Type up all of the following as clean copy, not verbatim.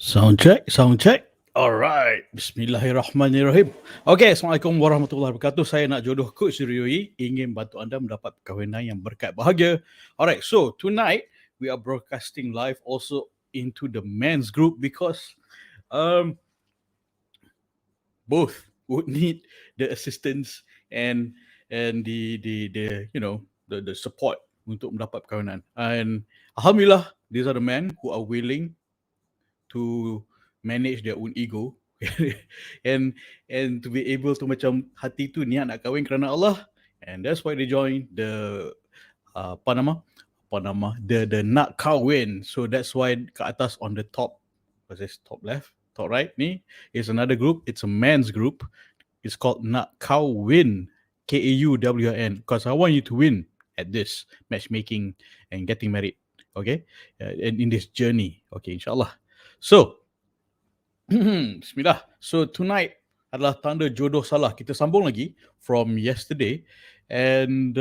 Sound check, sound check. Alright, bismillahirrahmanirrahim. Okay, Assalamualaikum warahmatullahi wabarakatuh. Saya nak jodoh Coach Rioi ingin bantu anda mendapat perkahwinan yang berkat bahagia. Alright, so tonight we are broadcasting live also into the men's group because both would need the assistance and the the support untuk mendapat perkahwinan. And alhamdulillah, these are the men who are willing to manage their own ego and to be able to macam hati tu niat nak kahwin kerana Allah, and that's why they join the the nak kahwin. So that's why ke atas on the top, what's this, top left, top right ni is another group. It's a men's group. It's called nak kahwin, KAUWIN, because I want you to win at this matchmaking and getting married, okay, and in this journey, okay, insyaAllah. So, bismillah. So tonight adalah Tanda JODOH SALAH. Kita sambung lagi from yesterday. And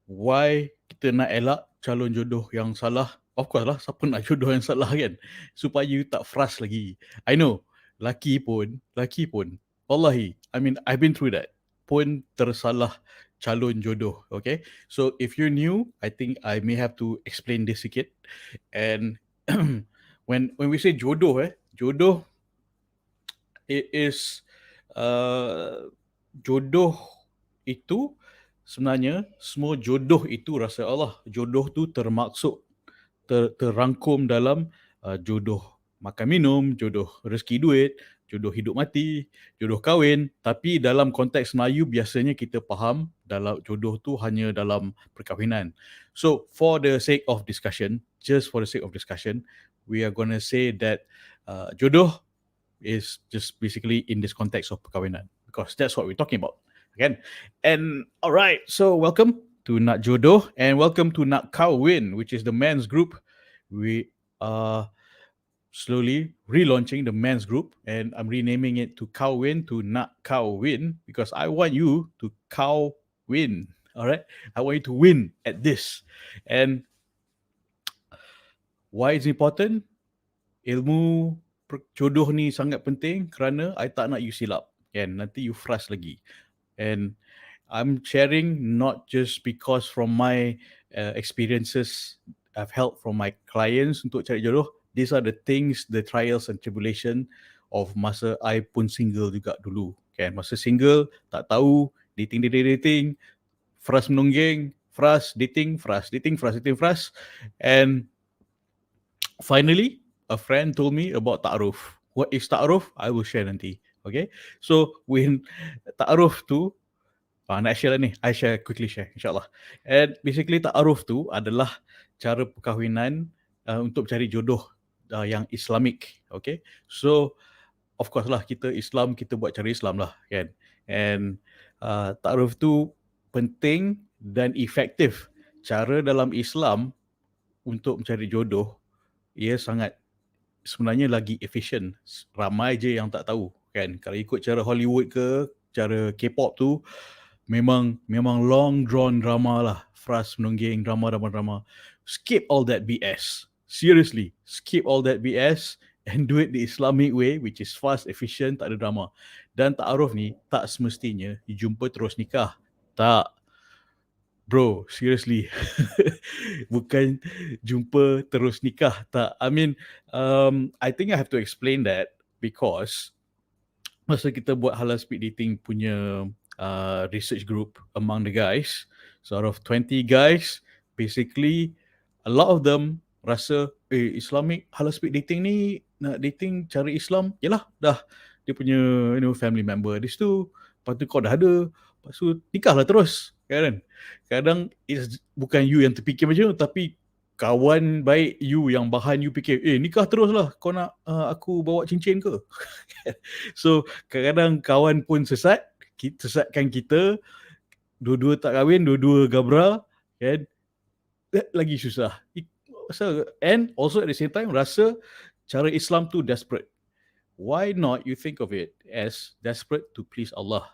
why kita nak elak calon jodoh yang salah? Of course lah, siapa nak jodoh yang salah kan? Supaya you tak frust lagi. I know, laki pun, wallahi, I mean, I've been through that, pun tersalah calon jodoh, okay? So if you're new, I think I may have to explain this sikit. And when we say jodoh, jodoh, it is jodoh itu sebenarnya semua jodoh itu rasa Allah. Jodoh tu termaksud terrangkum dalam jodoh makan minum, jodoh rezeki duit, jodoh hidup mati, jodoh kahwin. Tapi dalam konteks Melayu biasanya kita faham dalam jodoh tu hanya dalam perkahwinan. So for the sake of discussion, just for the sake of discussion, we are going to say that jodoh is just basically in this context of perkahwinan, because that's what we're talking about. Again. And all right, so welcome to Nak Jodoh and welcome to Nak Kahwin, which is the men's group. We are slowly relaunching the men's group, and I'm renaming it to Kahwin to Nak Kahwin because I want you to kahwin. All right, I want you to win at this. And why is important? Ilmu jodoh ni sangat penting kerana I tak nak you silap, kan? Nanti you frust lagi. And I'm sharing not just because from my experiences I've held from my clients untuk cari jodoh. These are the things, the trials and tribulation of masa I pun single juga dulu, kan? Masa single, tak tahu, dating, frust menungging, frust, dating, frust. And finally, a friend told me about ta'aruf. What is ta'aruf? I will share nanti. Okay? So, when ta'aruf tu, nak share lah ni. I quickly share, insyaAllah. And basically, ta'aruf tu adalah cara perkahwinan untuk cari jodoh yang Islamik. Okay? So, of course lah, kita Islam, kita buat cara Islam lah, kan? And ta'aruf tu penting dan efektif. Cara dalam Islam untuk mencari jodoh, ia sangat sebenarnya lagi efisien. Ramai je yang tak tahu, kan? Kalau ikut cara Hollywood ke, cara K-pop tu, memang long drawn drama lah. Frust, menungging, drama. Skip all that BS. Seriously, skip all that BS and do it the Islamic way, which is fast, efficient, tak ada drama. Dan ta'aruf ni tak semestinya dijumpa terus nikah. Tak. Bro, seriously. Bukan jumpa terus nikah. Tak. I mean, I think I have to explain that because masa kita buat halal speed dating punya research group among the guys, so out of 20 guys, basically a lot of them rasa Islamic halal speed dating ni, nak dating cari Islam, yelah dah dia punya family member di situ, lepas tu kau dah ada, lepas tu nikahlah terus, kan? Kadang bukan you yang terfikir macam tu, tapi kawan baik you yang bahan you fikir, nikah terus lah, kau nak aku bawa cincin ke? So kadang-kadang kawan pun sesatkan kita, dua-dua tak kahwin, dua-dua gabra, kan? Lagi susah. And also at the same time rasa cara Islam tu desperate. Why not you think of it as desperate to please Allah?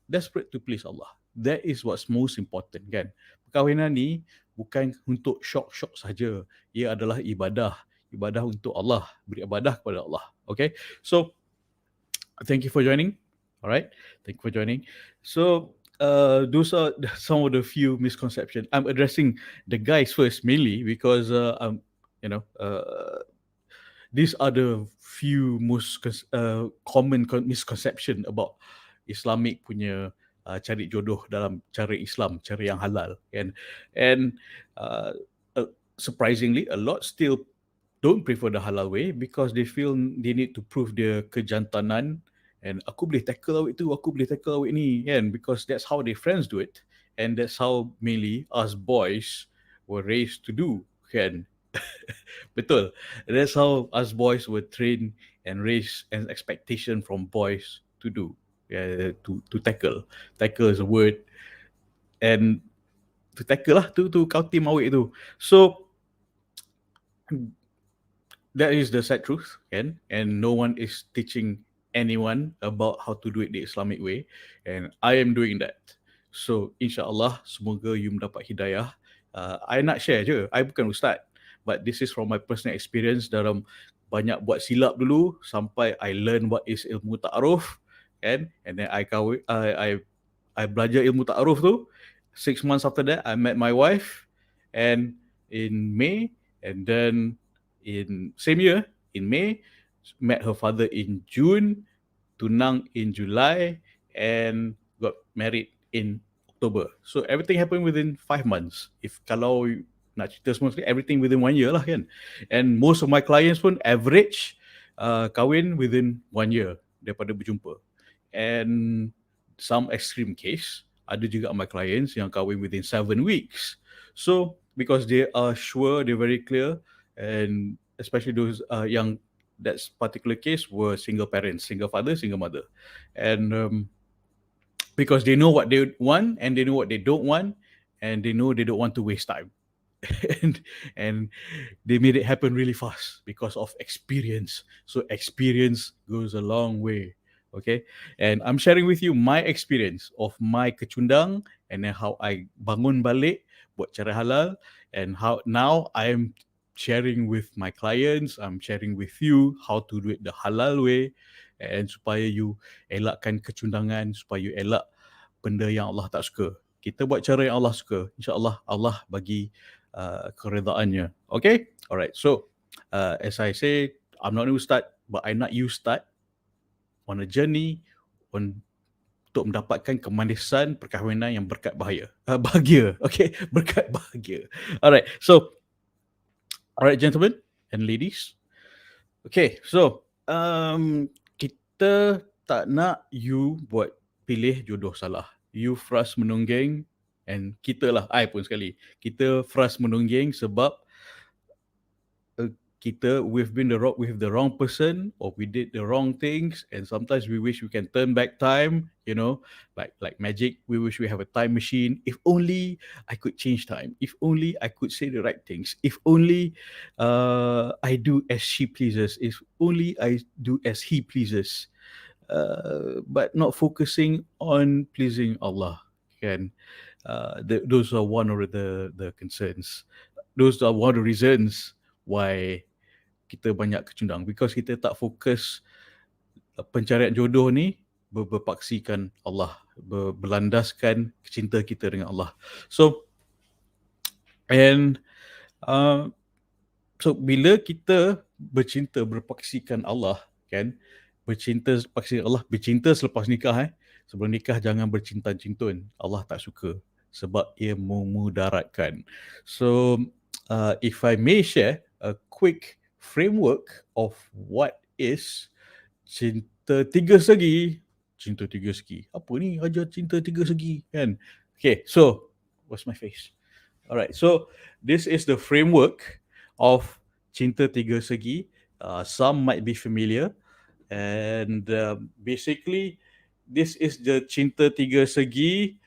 Desperate to please Allah. That is what's most important, kan? Perkahwinan ni bukan untuk syok-syok saja. Ia adalah ibadah. ibadah untuk Allah, beribadah kepada Allah. Okay, so thank you for joining. All right, thank you for joining. So those are some of the few misconceptions. I'm addressing the guys first mainly because you know these are the few most common misconception about Islamik punya cari jodoh dalam cara Islam, cara yang halal, and uh, surprisingly a lot still don't prefer the halal way because they feel they need to prove their kejantanan, and aku boleh tackle awak tu, aku boleh tackle awak ni, kan, because that's how their friends do it, and that's how mainly us boys were raised to do, kan. Betul. That's how us boys were trained and raised an expectation from boys to do. Yeah, to tackle. Tackle is a word. And to tackle lah, to kau team awak tu. So that is the sad truth, kan? And no one is teaching anyone about how to do it the Islamic way. And I am doing that. So insyaAllah, semoga you mendapat hidayah. I nak share je. I bukan ustaz. But this is from my personal experience dalam banyak buat silap dulu sampai I learn what is ilmu ta'aruf, kan? And then I belajar ilmu ta'aruf tu. 6 months after that, I met my wife, and in May, and then in same year, in May, met her father in June, tunang in July, and got married in October. So everything happened within 5 months. If kalau nak cerita semua sekali, everything within 1 year lah, kan. And most of my clients pun average kahwin within 1 year daripada berjumpa. And some extreme case, ada juga my clients yang kahwin within 7 weeks. So because they are sure, they're very clear, and especially those yang that particular case were single parents, single father, single mother, and because they know what they want and they know what they don't want, and they know they don't want to waste time. and they made it happen really fast because of experience. So experience goes a long way. Okay, and I'm sharing with you my experience of my kecundang, and then how I bangun balik buat cara halal, and how now I'm sharing with my clients, I'm sharing with you how to do it the halal way, and supaya you elakkan kecundangan, supaya you elak benda yang Allah tak suka. Kita buat cara yang Allah suka, insyaAllah Allah bagi keredaannya. Okay, alright. So as I say, I'm not new start, but I nak you start on a journey untuk mendapatkan kemanisan perkahwinan yang berkat bahagia. Okay, berkat bahagia. Alright, so alright, gentlemen and ladies. Okay, so kita tak nak you buat pilih jodoh salah. You FRUST menungging, and kita lah, I pun sekali, kita FRUST menungging sebab we've been with the wrong person, or we did the wrong things, and sometimes we wish we can turn back time, like magic. We wish we have a time machine. If only I could change time. If only I could say the right things. If only I do as she pleases. If only I do as he pleases. But not focusing on pleasing Allah, kan? Those are one of the concerns. Those are one of the reasons why kita banyak kecundang, because kita tak fokus pencarian jodoh ni berpaksikan Allah, berlandaskan cinta kita dengan Allah. So bila kita bercinta berpaksikan Allah, kan, bercinta paksikan Allah, bercinta selepas nikah, sebelum nikah jangan bercinta-cintun. Allah tak suka sebab ia memudaratkan. So if I may share a quick framework of what is cinta tiga segi. Cinta tiga segi. Apa ni ajar cinta tiga segi, kan? Okay, so what's my face? Alright, so this is the framework of cinta tiga segi. Some might be familiar, and basically this is the cinta tiga segi.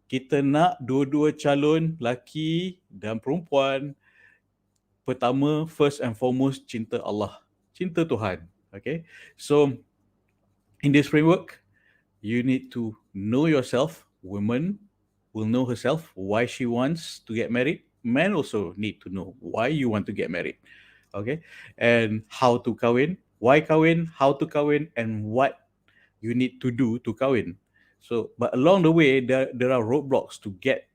Kita nak dua-dua calon lelaki dan perempuan. Pertama, first and foremost, cinta Allah, cinta Tuhan. Okay, so in this framework, you need to know yourself. Woman will know herself, why she wants to get married. Men also need to know why you want to get married. okay? And how to kahwin, why kahwin, how to kahwin, and what you need to do to kahwin. So, but along the way, there are roadblocks to get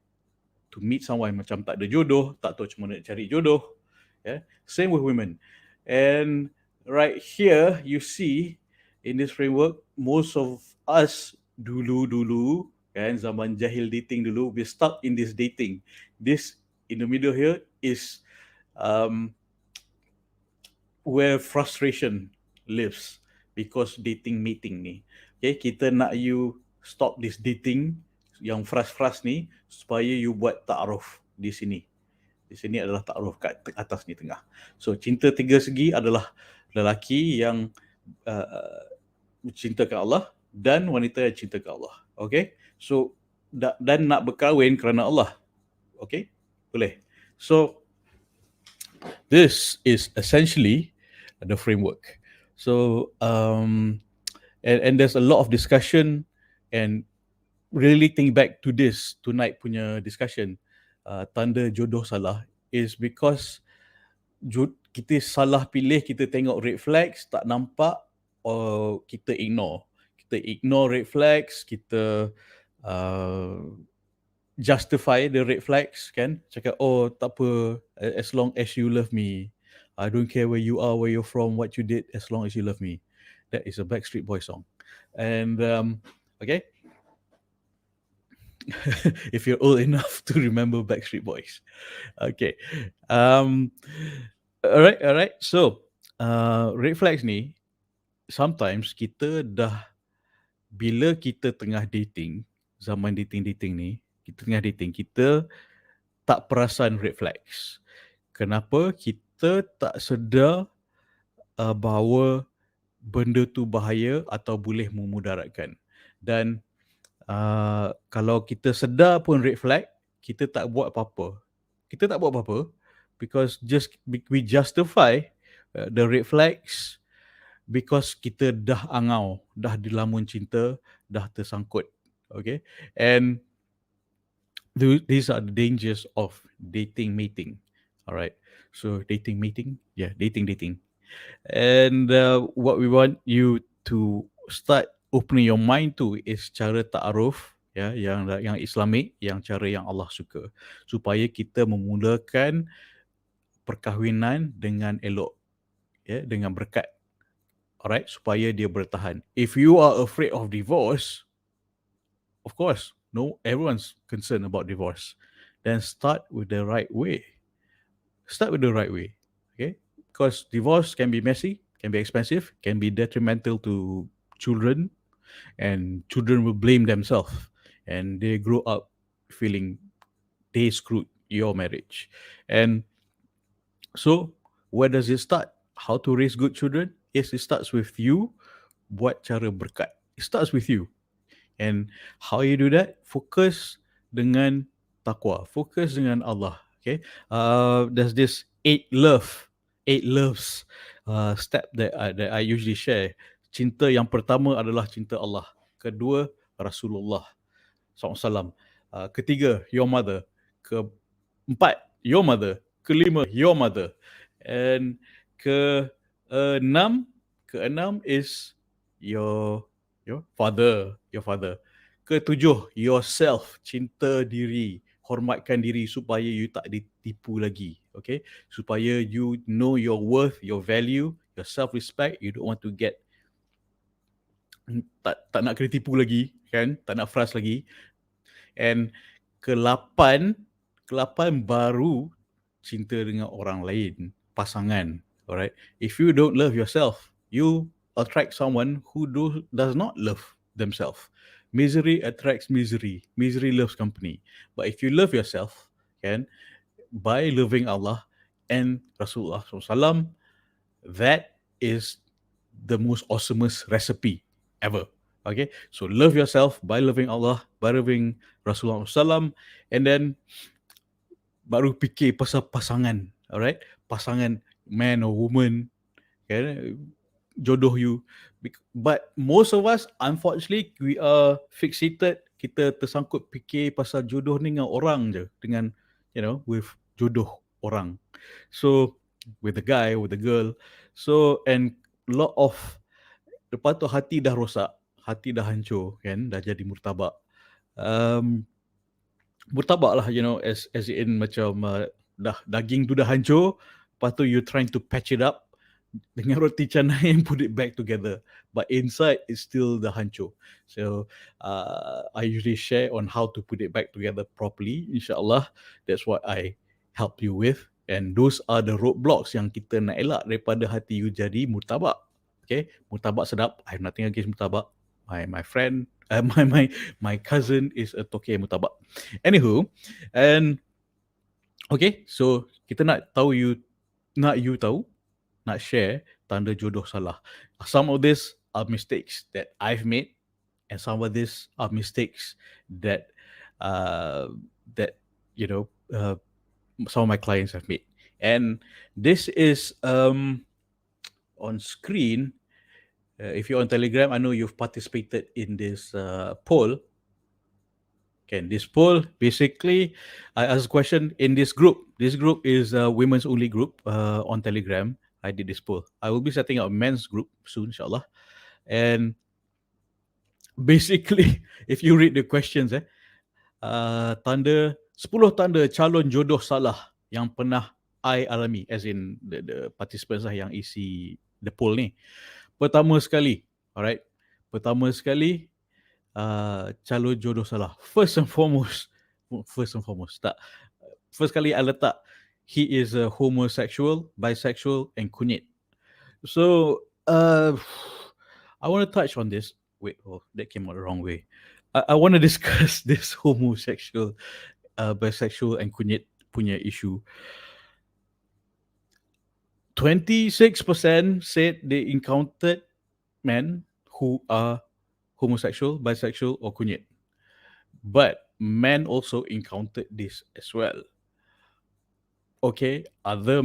to meet someone, macam tak ada jodoh, tak tahu macam mana nak cari jodoh. Yeah, same with women. And right here, you see in this framework, most of us dulu kan, zaman jahil dating dulu, we stuck in this dating. This in the middle here is um, where frustration lives, because dating meeting ni. Okay, kita nak you stop this dating yang frust ni supaya you buat ta'aruf di sini. Di sini adalah ta'aruf kat atas ni tengah. So cinta tiga segi adalah lelaki yang cintakan Allah dan wanita yang cintakan Allah. Okay, so dan nak berkahwin kerana Allah. Okay, boleh. So this is essentially the framework. So and there's a lot of discussion, and really think back to this tonight punya discussion, Tanda JODOH SALAH, is because kita salah pilih, kita tengok red flags tak nampak, or kita ignore. Kita ignore red flags, kita justify the red flags kan, cakap oh tak apa, as long as you love me, I don't care where you are, where you're from, what you did, as long as you love me. That is a Backstreet Boys song. And okay, if you're old enough to remember Backstreet Boys. Okay, alright. So red flags ni sometimes kita dah, bila kita tengah dating, zaman dating ni, kita tengah dating, kita tak perasan red flags. Kenapa? Kita tak sedar bahawa benda tu bahaya atau boleh memudaratkan. Dan kalau kita sedar pun red flag, kita tak buat apa-apa. Kita tak buat apa-apa because we justify the red flags because kita dah angau, dah dilamun cinta, dah tersangkut. Okay? And these are the dangers of dating meeting. Alright. So dating meeting, yeah, dating. And what we want you to start opening your mind to is cara ta'aruf, ya, yang Islamik, yang cara yang Allah suka, supaya kita memulakan perkahwinan dengan elok, ya, dengan berkat. Alright, supaya dia bertahan. If you are afraid of divorce, of course, no, everyone's concerned about divorce. Then start with the right way. Start with the right way, okay? Because divorce can be messy, can be expensive, can be detrimental to children, and children will blame themselves, and they grow up feeling they screwed your marriage. And so, where does it start? How to raise good children? Yes, it starts with you. Buat cara berkat. It starts with you. And how you do that? Focus dengan taqwa. Focus dengan Allah. Okay. There's this 8 loves step that I usually share. Cinta yang pertama adalah cinta Allah. Kedua, Rasulullah SAW. Ketiga, your mother. Keempat, your mother. Kelima, your mother. And keenam is your father. Ketujuh, yourself. Cinta diri. Hormatkan diri supaya you tak ditipu lagi. Okay? Supaya you know your worth, your value, your self-respect. You don't want to get tak nak kena tipu lagi, kan? Tak nak frust lagi. And ke-8 baru cinta dengan orang lain, pasangan. Alright? If you don't love yourself, you attract someone who does not love themselves. Misery attracts misery. Misery loves company. But if you love yourself, kan, by loving Allah and Rasulullah SAW, that is the most awesomest recipe ever. Okay, so love yourself by loving Allah, by loving Rasulullah SAW, and then baru fikir pasal pasangan. Alright, pasangan, man or woman, okay, jodoh you. But most of us, unfortunately, we are fixated. Kita tersangkut fikir pasal jodoh ni dengan orang je, dengan with jodoh orang. So with the guy, with the girl. So, and lot of, lepas tu hati dah rosak, hati dah hancur kan, dah jadi murtabak. Murtabak lah, as in macam dah daging tu dah hancur, lepas tu you trying to patch it up dengan roti canai and put it back together, but inside it's still the hancur. So I usually share on how to put it back together properly. InsyaAllah, that's what I help you with. And those are the roadblocks yang kita nak elak daripada hati you jadi murtabak. Okay, murtabak sedap. I have nothing against murtabak. My friend, my cousin is a toke murtabak. Anywho, and okay, so kita nak you tahu, nak share tanda jodoh salah. Some of these are mistakes that I've made, and some of these are mistakes that some of my clients have made. And this is on screen. If you're on Telegram, I know you've participated in this poll. Okay, this poll, basically, I asked a question in this group. This group is a women's only group on Telegram. I did this poll. I will be setting up a men's group soon, insyaAllah. And basically, if you read the questions, 10 tanda calon jodoh salah yang pernah I alami, as in the participants lah yang isi the poll ni. Pertama sekali, calon jodoh salah. First and foremost, first kali I letak, he is a homosexual, bisexual, and kunyit. So, I want to touch on this. Wait, that came out the wrong way. I want to discuss this homosexual, bisexual, and kunyit punya issue. 26% said they encountered men who are homosexual, bisexual, or kunyit. But men also encountered this as well. Okay, other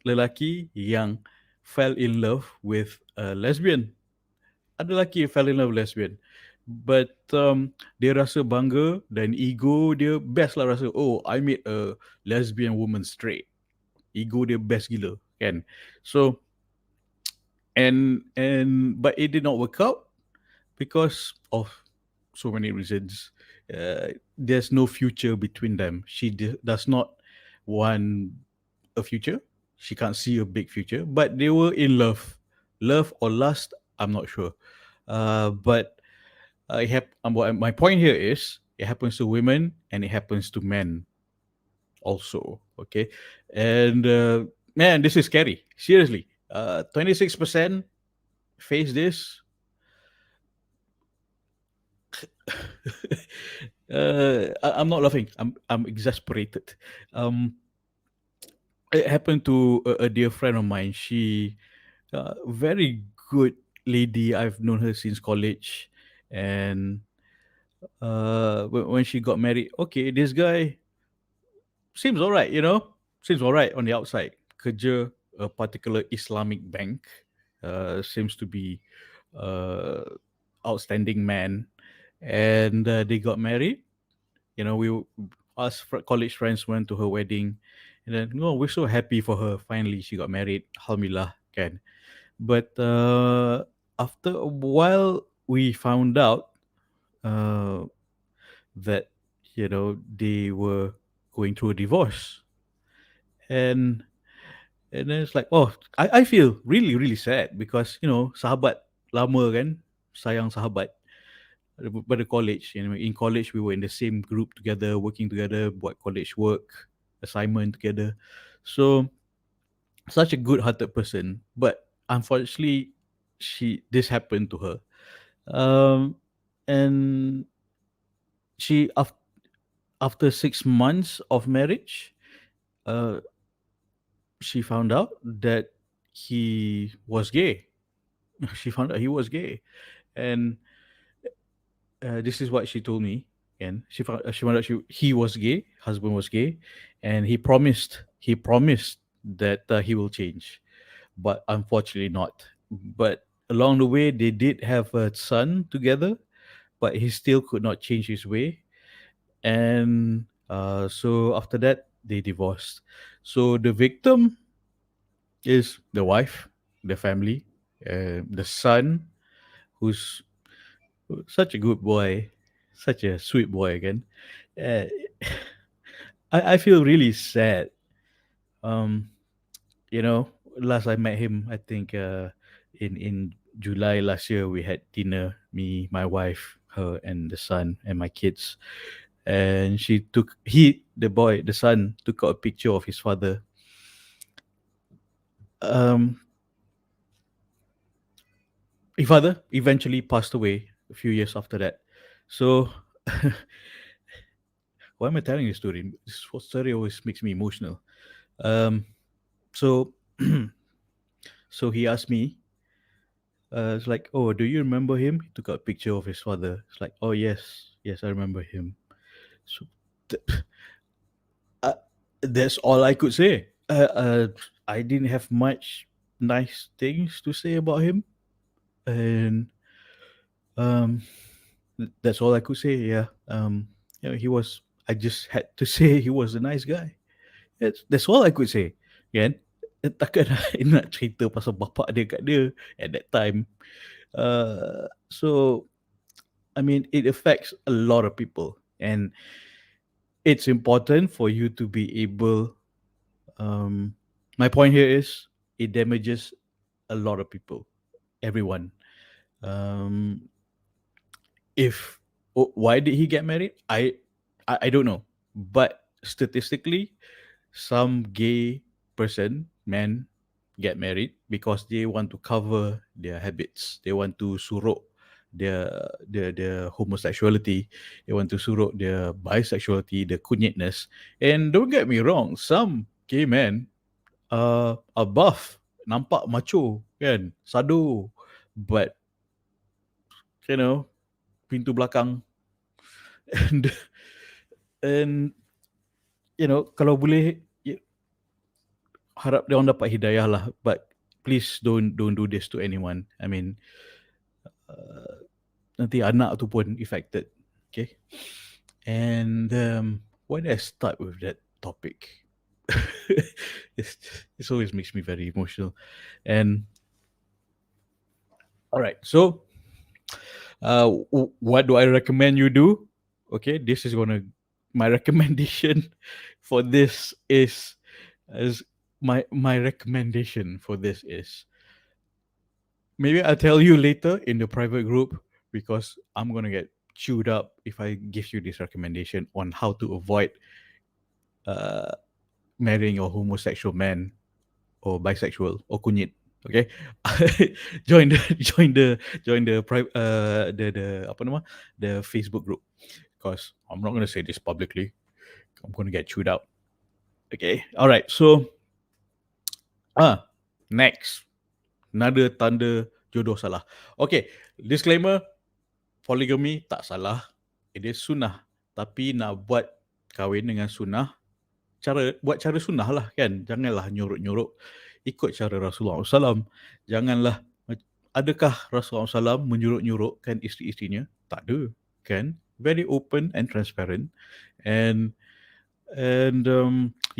lelaki yang fell in love with a lesbian. Ada lelaki fell in love with lesbian. But dia rasa bangga dan ego dia best lah, rasa, oh, I made a lesbian woman straight. Ego dia best gila, kan? So, but it did not work out because of so many reasons. There's no future between them. She does not want a future. She can't see a big future, but they were in love. Love or lust, I'm not sure. But my point here is, it happens to women and it happens to men also, okay? And man, this is scary. Seriously, 26% face this. I'm not laughing. I'm exasperated. It happened to a dear friend of mine. She, very good lady. I've known her since college, and when she got married, okay, this guy seems alright. Seems alright on the outside. Kerja a particular Islamic bank. Seems to be outstanding man. And they got married. Us college friends went to her wedding, and then, we're so happy for her. Finally, she got married. Alhamdulillah, kan. But after a while, we found out that they were going through a divorce, and then it's like, I feel really, really sad because sahabat lama kan, sayang sahabat. Pada college, in college we were in the same group together, working together, buat college work, assignment together. So, such a good-hearted person, but unfortunately, this happened to her, and she, after 6 months of marriage, she found out that he was gay. She found out he was gay, and this is what she told me. And she found out he was gay, husband was gay, and he promised that he will change, but unfortunately not. But along the way, they did have a son together, but he still could not change his way. And so after that, they divorced. So the victim is the wife, the family, the son, who's such a good boy, such a sweet boy again. Uh, I feel really sad. Um, you know, last I met him, I think in July last year, we had dinner. Me, my wife, her, and the son, and my kids. And the boy, the son, took out a picture of his father. Um, his father eventually passed away a few years after that. So, why am I telling this story? This story always makes me emotional. Um, so, so he asked me, it's like, oh, do you remember him? He took out a picture of his father. It's like, oh, yes, yes, I remember him. So, th- uh, that's all I could say. I didn't have much nice things to say about him. And um, that's all I could say. Yeah. He was. I just had to say he was a nice guy. That's all I could say. Kan? Takkan I nak cerita pasal bapak dia kat dia at that time. So I mean, it affects a lot of people, and it's important for you to be able. Um, my point here is it damages a lot of people, everyone. Um, if why did he get married? I don't know, but statistically, some gay men get married because they want to cover their habits. They want to suruk their homosexuality. They want to suruk their bisexuality, their kunyitness. And don't get me wrong, some gay men are buff, nampak macho, kan, sado, but you know, pintu belakang. and and kalau boleh, harap dia orang dapat hidayah lah, but please don't do this to anyone. I mean, nanti anak tu pun affected. Okay. And why did I start with that topic? it's, it always makes me very emotional. And all right, so what do I recommend you do? Okay, this is gonna my recommendation for this is as my recommendation for this is, maybe I'll tell you later in the private group, because I'm gonna get chewed up if I give you this recommendation on how to avoid uh, marrying a homosexual man or bisexual or kunyit. Okay, join the the apa nama, the Facebook group, because I'm not gonna say this publicly. I'm gonna get chewed out. Okay, all right. So next, another tanda jodoh salah. Okay, disclaimer, polygamy tak salah. It is sunnah. Tapi nak buat kahwin dengan sunnah, buat cara sunnah lah kan. Janganlah nyuruk-nyuruk. Ikut cara Rasulullah SAW. Janganlah, adakah Rasulullah SAW menyuruk-nyurukkan isteri-isterinya? Tak ada, kan? Very open and transparent. And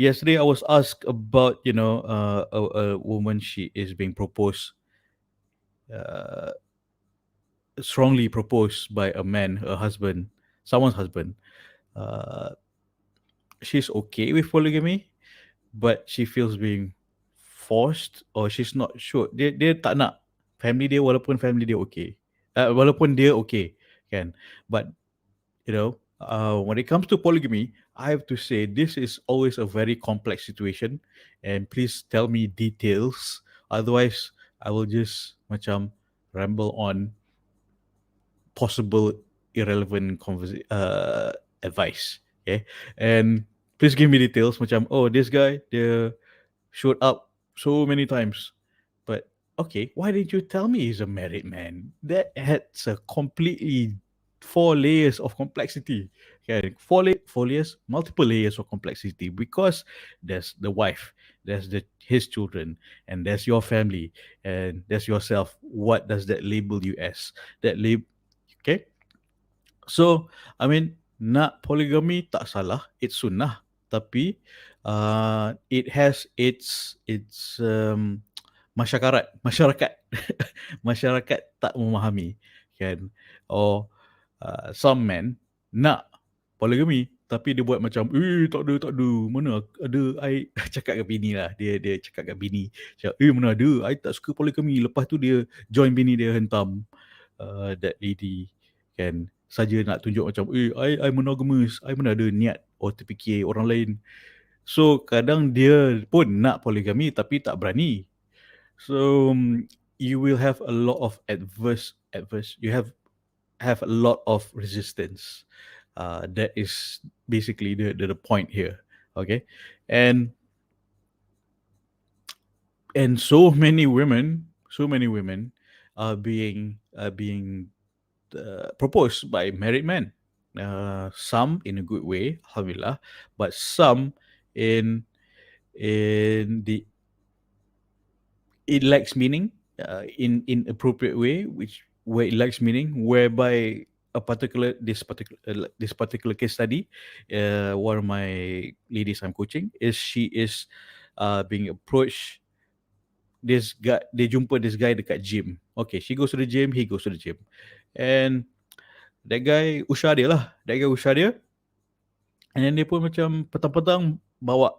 yesterday I was asked about, a woman, she is being proposed, strongly proposed by a man, her husband, someone's husband. She's okay with polygamy, but she feels being forced, or she's not sure. Dia tak nak family dia, walaupun family dia okay. Walaupun dia okay, kan. But when it comes to polygamy, I have to say this is always a very complex situation, and please tell me details. Otherwise, I will just macam ramble on possible irrelevant advice. Okay, and please give me details. Macam, oh, this guy, they showed up so many times, but okay, why didn't you tell me he's a married man? That adds a completely 4 layers of complexity. Okay, four layers, multiple layers of complexity, because there's the wife, there's his children, and there's your family, and there's yourself. What does that label you as? That label, okay? So, I mean, nak polygamy tak salah, it's sunnah. tapi it has its masyarakat masyarakat tak memahami, kan. Or some men nak poligami tapi dia buat macam tak ada, mana ada I cakap dengan bini lah, dia cakap dengan bini cakap, mana ada, I tak suka poligami. Lepas tu dia join bini dia hentam that lady, kan, saja nak tunjuk macam I monogamous, I mana ada niat terfikir orang lain. So kadang dia pun nak poligami tapi tak berani. So you will have a lot of adverse you have a lot of resistance. That is basically the point here. Okay. And so many women are being proposed by married men. Some in a good way, alhamdulillah, but some in the it lacks meaning, in appropriate way, where it lacks meaning, whereby this particular case study, one of my ladies I'm coaching she is being approached. This guy, dia jumpa this guy dekat gym. Okay, she goes to the gym, he goes to the gym, and that guy usah dia, and then dia pun macam petang-petang bawa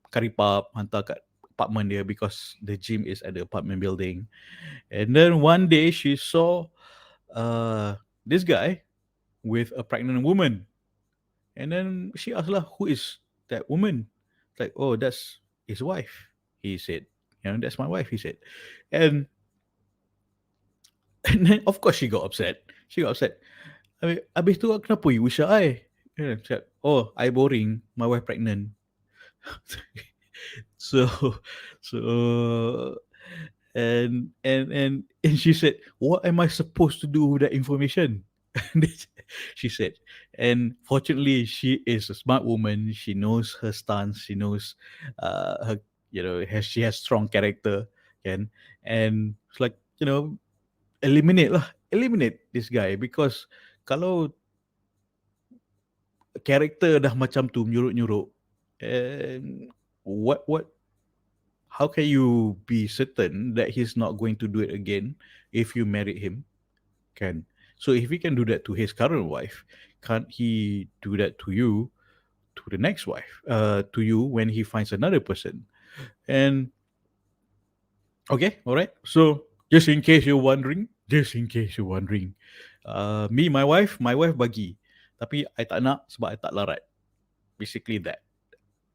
curry puff hantar kat apartment dia, because the gym is at the apartment building. And then one day she saw this guy with a pregnant woman, and then she asked lah, who is that woman? Like, oh, that's his wife, he said. That's my wife, he said. And then of course she got upset. I mean, habis tu kenapa you usah I? Oh, I boring, my wife pregnant. so and she said, what am I supposed to do with that information? She said. And fortunately, she is a smart woman. She knows her stance. She knows her, she has strong character, kan? And it's like, eliminate this guy, because kalau character dah macam tu, menyurut-nyurut, and how can you be certain that he's not going to do it again if you married him, kan? So if he can do that to his current wife, can't he do that to you, to the next wife, to you when he finds another person? And okay, all right. So just in case you're wondering, me, my wife bagi, tapi I tak nak sebab I tak larat. Basically that.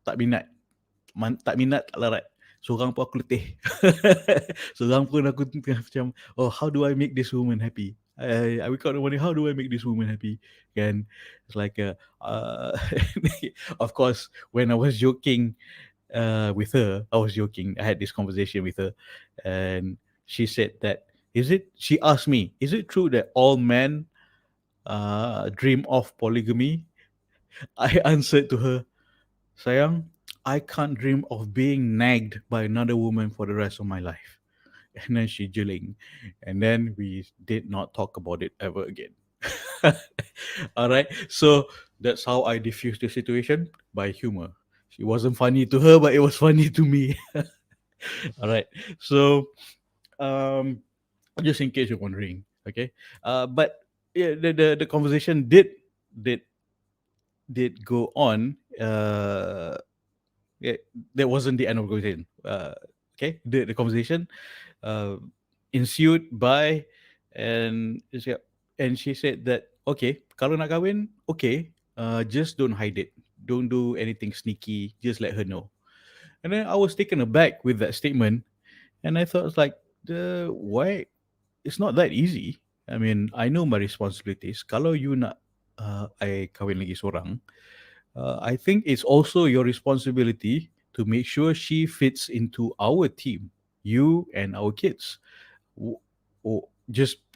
Tak minat, tak larat. Seorang pun aku letih. Seorang pun aku macam, how do I make this woman happy? I wake up in the morning, how do I make this woman happy? Kan? It's like, of course, when I was joking with her, I had this conversation with her, and she said that, she asked me, is it true that all men dream of polygamy? I answered to her, sayang, I can't dream of being nagged by another woman for the rest of my life. And then she jeling. And then we did not talk about it ever again. All right. So that's how I diffused the situation, by humor. It wasn't funny to her, but it was funny to me. All right. So just in case you're wondering, okay. But yeah, the conversation did go on. That wasn't the end of the conversation. Okay, the conversation ensued by, and she said that, okay, kalau nak kahwin, okay, just don't hide it, don't do anything sneaky, just let her know. And then I was taken aback with that statement, and I thought, like, why? It's not that easy. I mean, I know my responsibilities. Kalau you nak I kahwin lagi seorang, I think it's also your responsibility to make sure she fits into our team, you and our kids.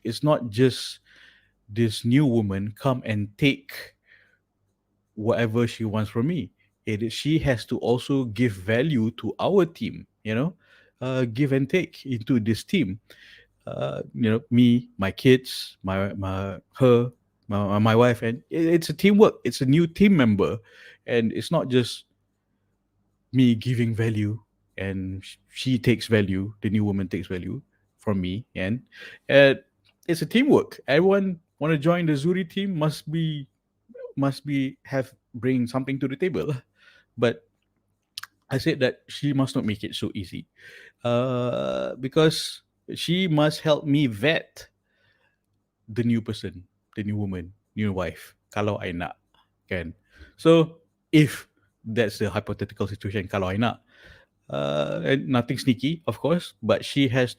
It's not just this new woman come and take whatever she wants from me. She has to also give value to our team, give and take into this team. Me, my kids, my wife, and it's a teamwork. It's a new team member, And it's not just me giving value and she takes value, the new woman takes value from me, and uh, it's a teamwork. Everyone want to join the Zuri team must be have bring something to the table. But I said that she must not make it so easy, because she must help me vet the new person, the new woman, new wife. Kalau I nak, kan? So if that's the hypothetical situation, kalau I nak, and nothing sneaky, of course, but she has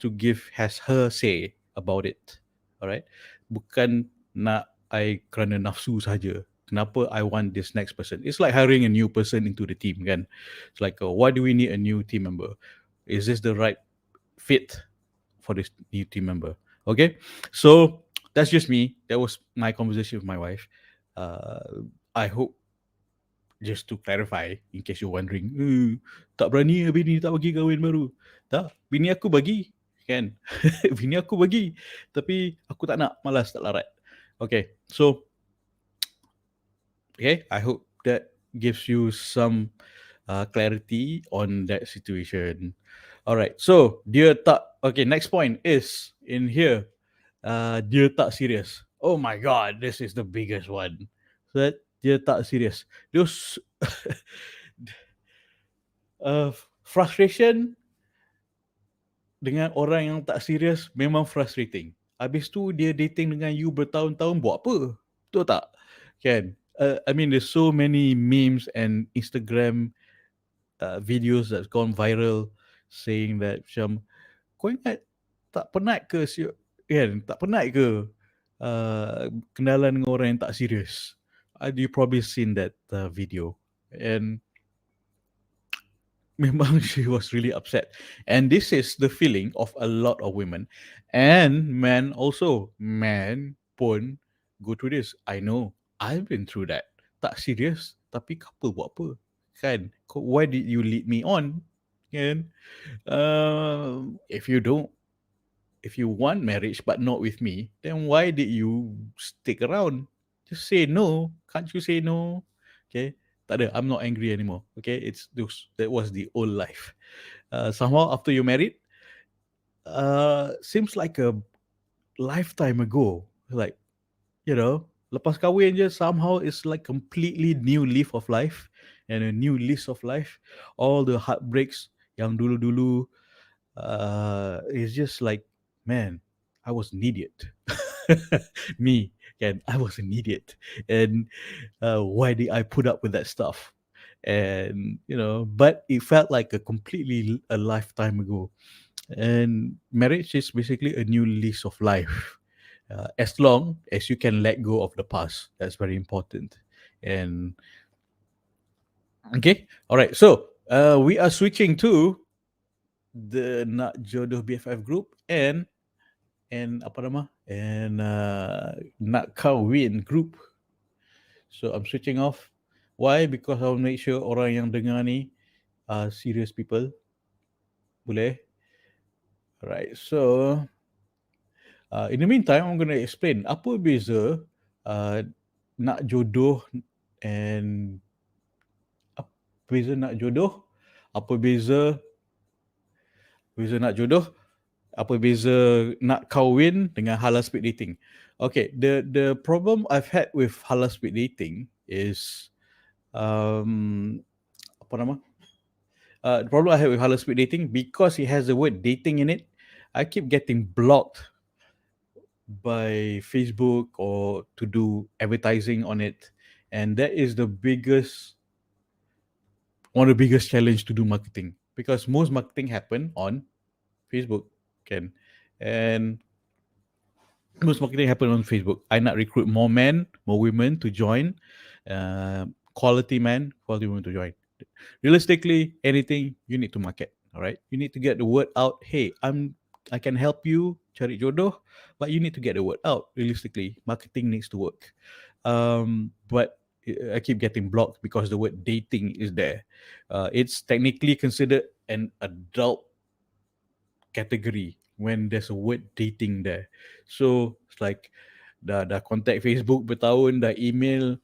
her say about it. Alright, bukan nak I kerana nafsu saja. Kenapa I want this next person? It's like hiring a new person into the team, kan? It's like, why do we need a new team member? Is this the right fit for this new team member? Okay, so that's just me. That was my conversation with my wife. I hope, just to clarify, in case you're wondering, tak berani bini tak bagi kahwin baru. Tak, bini aku bagi, kan? Bini aku bagi, tapi aku tak nak, malas, tak larat. Okay, so, okay, I hope that gives you some clarity on that situation. Alright, so dia tak, okay, next point is in here, dia tak serious. Oh my god, this is the biggest one. So that dia tak serious. Those frustration dengan orang yang tak serius memang frustrating. Habis tu dia dating dengan you bertahun-tahun buat apa? Betul tak? Kan? I mean, there's so many memes and Instagram videos that's gone viral saying that macam, kau ingat tak penat ke kan? Tak penat ke kenalan dengan orang yang tak serius? You probably seen that video. And memang she was really upset. And this is the feeling of a lot of women and men also. Men pun go through this. I know. I've been through that. Tak serious, tapi couple buat apa? Kan? Why did you lead me on? Kan? If you want marriage but not with me, then why did you stick around? Just say no. Can't you say no? Okay. Tak ada. I'm not angry anymore. Okay. That was the old life. Somehow after you married, seems like a lifetime ago. Like, lepas kahwin je, somehow it's like completely new leaf of life and a new list of life. All the heartbreaks yang dulu-dulu, it's just like, man, I was an idiot. Me, and I was an idiot. And why did I put up with that stuff? And, but it felt like a lifetime ago. And marriage is basically a new lease of life. As long as you can let go of the past, that's very important. And okay, all right. So we are switching to the Nak Jodoh BFF group and apa nama? And Nak Kahwin group. So I'm switching off. Why? Because I will make sure orang yang dengar ni are serious people. Boleh? Alright. So in the meantime, I'm going to explain apa beza Nak Jodoh and apa beza Nak Jodoh, apa beza Nak Jodoh, apa beza nak kahwin dengan halal speed dating. Okay, the problem I've had with halal speed dating is apa nama? The problem I have with halal speed dating, because it has the word dating in it, I keep getting blocked by Facebook or to do advertising on it, and that is one of the biggest challenge to do marketing, because most marketing happen on Facebook, kan? And most marketing happen on Facebook. I nak recruit more men, more women to join, quality men, quality women to join. Realistically, anything you need to market. All right, you need to get the word out. Hey, I can help you cari jodoh, but you need to get the word out. Realistically, marketing needs to work. But I keep getting blocked because the word dating is there. It's technically considered an adult category when there's a word dating there. So it's like dah contact Facebook bertahun, dah email,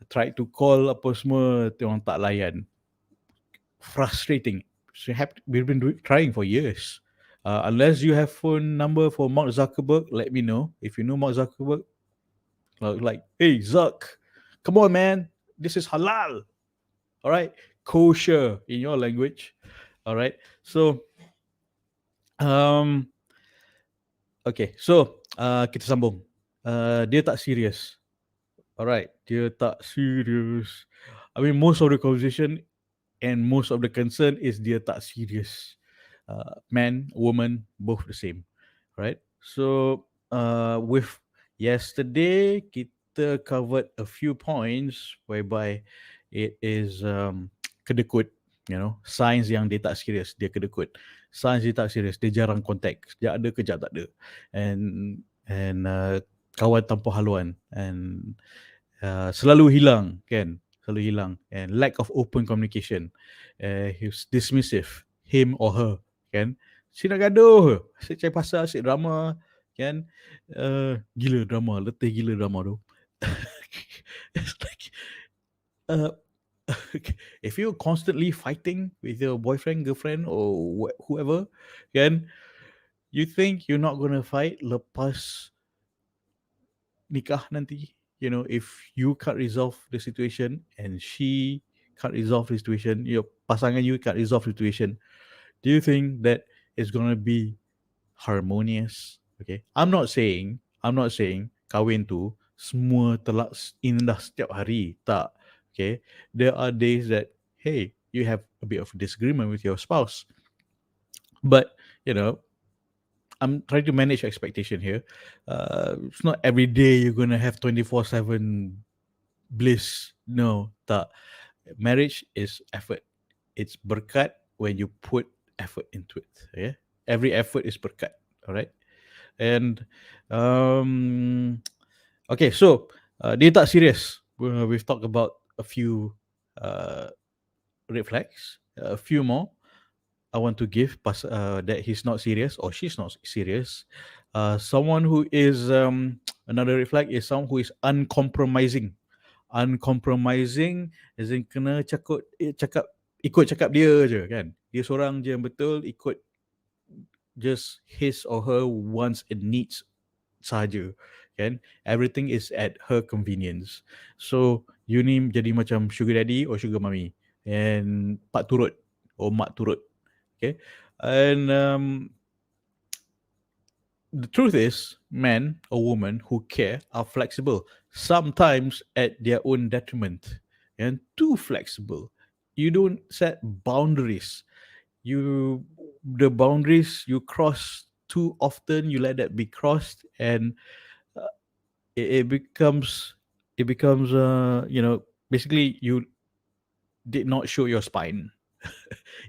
Tried to call apa semua, dia orang tak layan. Frustrating. So we've been trying for years. Unless you have phone number for Mark Zuckerberg, let me know. If you know Mark Zuckerberg, like, hey Zuck, come on man, this is halal. All right, kosher in your language. All right, so um, okay, so kita sambung. Dia tak serious. Alright, dia tak serious. I mean, most of the conversation and most of the concern is dia tak serious. Man, woman, both the same, right? So, with yesterday, kita covered a few points whereby it is kedekut, signs yang dia tak serius, dia kedekut. Signs dia tak serius, dia jarang contact, sekejap ada, kejap tak ada. And kawan tanpa haluan, and selalu hilang, kan? Selalu hilang, and lack of open communication. He's dismissive, him or her, kan? Si nak gaduh, asyik cari pasal, asyik drama, kan? Gila drama, letih gila drama tu. It's like, if you're constantly fighting with your boyfriend, girlfriend, or whoever, kan? You think you're not gonna fight lepas nikah nanti? If you can't resolve the situation and she can't resolve the situation, your pasangan you can't resolve the situation, do you think that it's gonna be harmonious? Okay, I'm not saying kahwin tu semua telak indah setiap hari, tak. Okay, there are days that, hey, you have a bit of disagreement with your spouse, but I'm trying to manage expectation here. It's not every day you're gonna have 24/7 bliss. No, tak. Marriage is effort. It's berkat when you put effort into it. Yeah, every effort is berkat. All right, and okay, so dia tak serious. We've talked about a few red flags, a few more. I want to give that he's not serious or she's not serious. Someone who is another red flag is someone who is uncompromising. Uncompromising as in kena ikut cakap dia je, kan. Dia seorang je yang betul, ikut just his or her wants and needs saja, kan. Everything is at her convenience. So you ni jadi macam sugar daddy or sugar mommy, and pak turut or mak turut. Okay, and the truth is, men or women who care are flexible, sometimes at their own detriment, and too flexible. You don't set boundaries. The boundaries you cross too often, you let that be crossed, and it becomes basically you did not show your spine.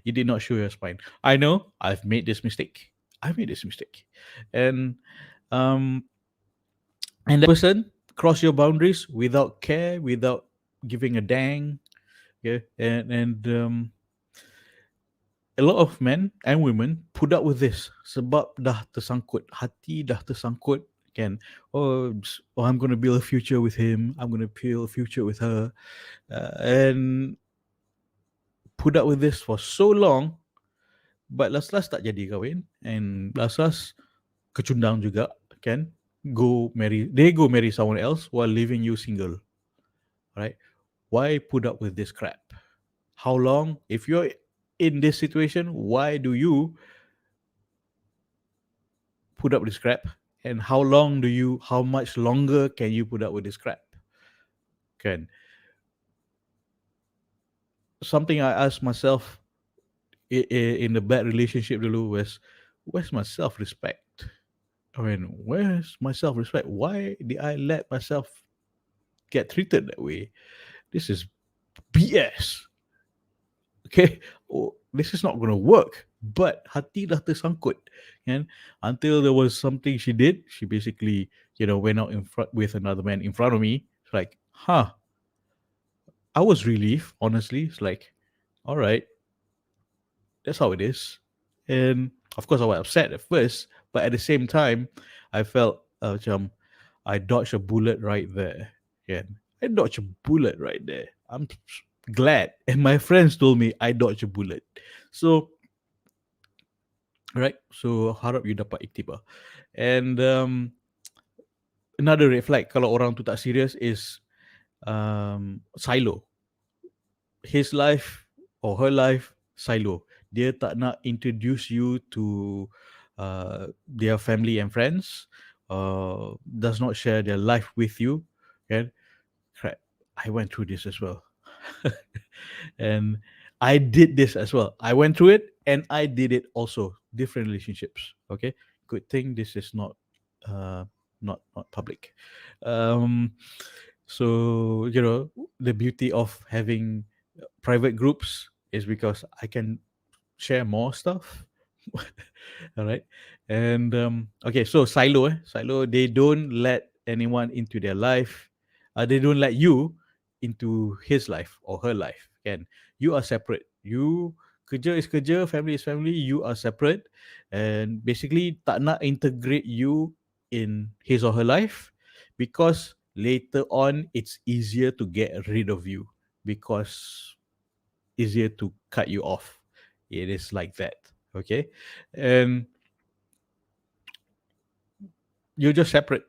You did not show your spine. I know I've made this mistake. And and that person cross your boundaries without care, without giving a dang. Okay, and a lot of men and women put up with this sebab dah tersangkut, hati dah tersangkut, kan. I'm going to build a future with him, I'm going to build a future with her, and put up with this for so long, but last tak jadi kahwin, and last kecundang juga, kan. They go marry someone else while leaving you single, right? Why put up with this crap? How long? If you're in this situation, why do you put up with this crap? And how much longer can you put up with this crap? Kan? Something I asked myself in the bad relationship dulu was, where's my self-respect? I mean, where's my self-respect? Why did I let myself get treated that way? This is BS. Okay, this is not going to work. But hati dah tersangkut, kan? Until there was something she did. She basically, went out with another man in front of me. It's like, I was relieved, honestly. It's like, all right, that's how it is. And of course, I was upset at first, but at the same time, I felt I dodged a bullet right there. Yeah, I dodged a bullet right there. I'm glad. And my friends told me I dodged a bullet. So, right? So, harap you dapat iktibar. And another red flag kalau orang tu tak serious is silo. His life or her life, silo. Dia tak nak introduce you to their family and friends, does not share their life with you. Okay? Crap, I went through this as well. And I did this as well. I went through it and I did it also. Different relationships. Okay? Good thing this is not public. So the beauty of having private groups is because I can share more stuff. All right. And okay, so silo, they don't let anyone into their life. They don't let you into his life or her life. Can you are separate. You kerja is kerja, family is family. You are separate, and basically tak nak integrate you in his or her life because later on it's easier to get rid of you because easier to cut you off. It is like that. Okay. And you're just separate.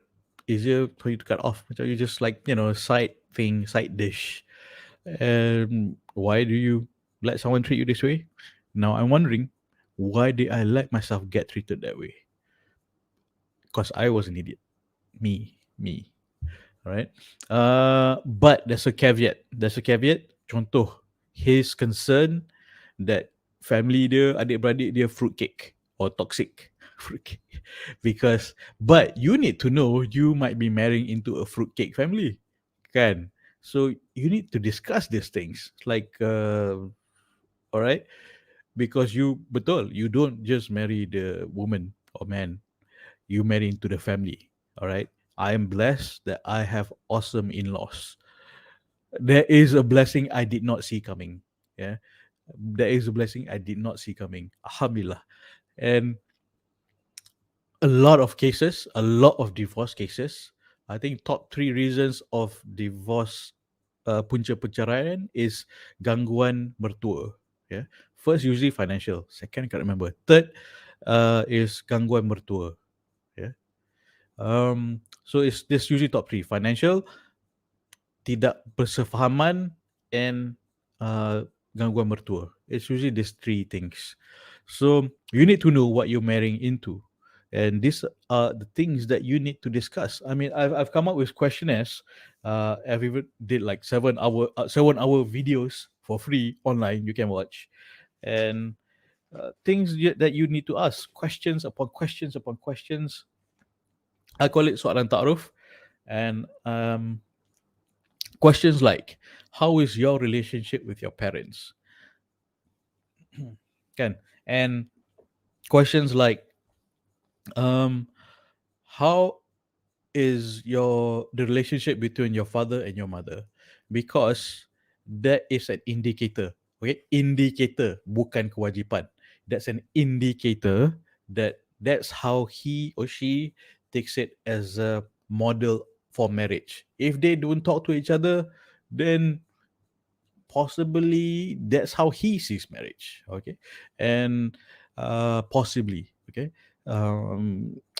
Easier for you to cut off. So you just like, side thing, side dish. And why do you let someone treat you this way? Now I'm wondering, why did I let myself get treated that way? Because I was an idiot. Me. All right. But there's a caveat. Contoh, his concern that family dia, adik-beradik dia fruitcake or toxic. Fruitcake. But you need to know you might be marrying into a fruitcake family. Kan? So you need to discuss these things. Like, all right? Because you don't just marry the woman or man. You marry into the family. All right? I am blessed that I have awesome in-laws. There is a blessing I did not see coming. Yeah. There is a blessing I did not see coming. Alhamdulillah. And a lot of divorce cases. I think top 3 reasons of divorce, punca perceraian is gangguan mertua. Yeah. First, usually financial. Second, I can't remember. Third, is gangguan mertua. Yeah. So it's this usually top 3: financial, tidak bersefahaman, and gangguan mertua. It's usually these 3 things. So you need to know what you're marrying into. And these are the things that you need to discuss. I mean, I've come up with questionnaires. I've even did like 7-hour videos for free online. You can watch, and things that you need to ask, questions upon questions upon questions. I call it soalan ta'aruf, and questions like, how is your relationship with your parents? Kan? And questions like, how is the relationship between your father and your mother? Because that is an indicator. Okay, indicator, bukan kewajipan. That's an indicator that's how he or she takes it as a model for marriage. If they don't talk to each other, then possibly that's how he sees marriage. Okay, and possibly, okay,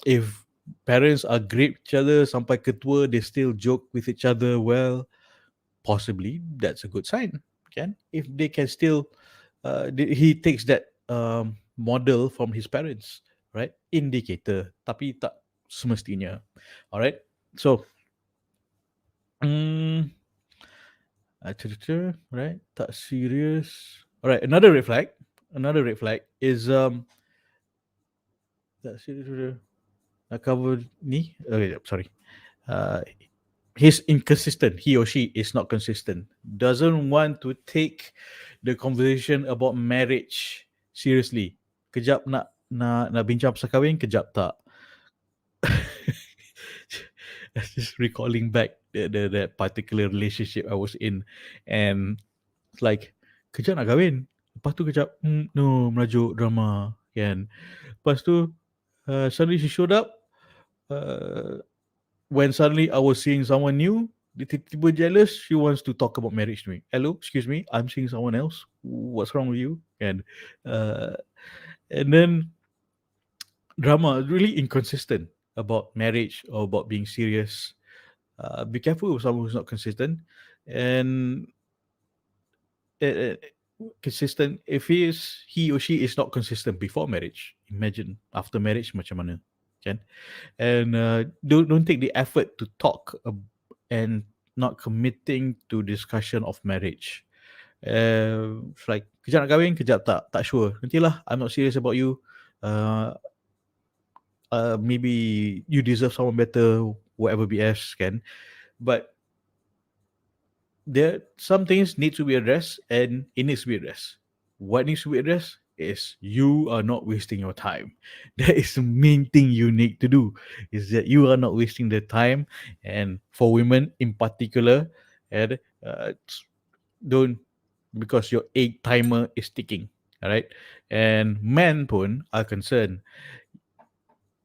if parents are great with each other sampai ketua, they still joke with each other well, possibly that's a good sign. Kan? If they can still he takes that model from his parents, right? Indicator, tapi tak semestinya. All right, so right, tak serious. All right, another red flag is tak serious. Nak cover ni. Okay, sorry. He's inconsistent. He or she is not consistent. Doesn't want to take the conversation about marriage seriously. Kejap nak bincang pasal kahwin, kejap tak. Just recalling back that particular relationship I was in, and it's like, kejap nak kahwin, lepas tu kejap no, merajuk drama, kan. Lepas tu suddenly she showed up, when suddenly I was seeing someone new, Dia tiba-tiba jealous, she wants to talk about marriage to me. Hello, excuse me, I'm seeing someone else. What's wrong with you? Uh, and then drama, really inconsistent about marriage or about being serious. Be careful with someone who's not consistent. And uh, consistent, if he or she is not consistent before marriage, imagine after marriage macam mana, kan? And don't take the effort to talk and not committing to discussion of marriage. It's like kejap nak kahwin, kejap tak sure. Nantilah, I'm not serious about you. Uh, Maybe you deserve someone better, whatever BS, kan? But there some things need to be addressed, and it needs to be addressed. What needs to be addressed is you are not wasting your time. That is the main thing you need to do, is that you are not wasting the time. And for women in particular, and don't, because your egg timer is ticking. All right. And men pun are concerned.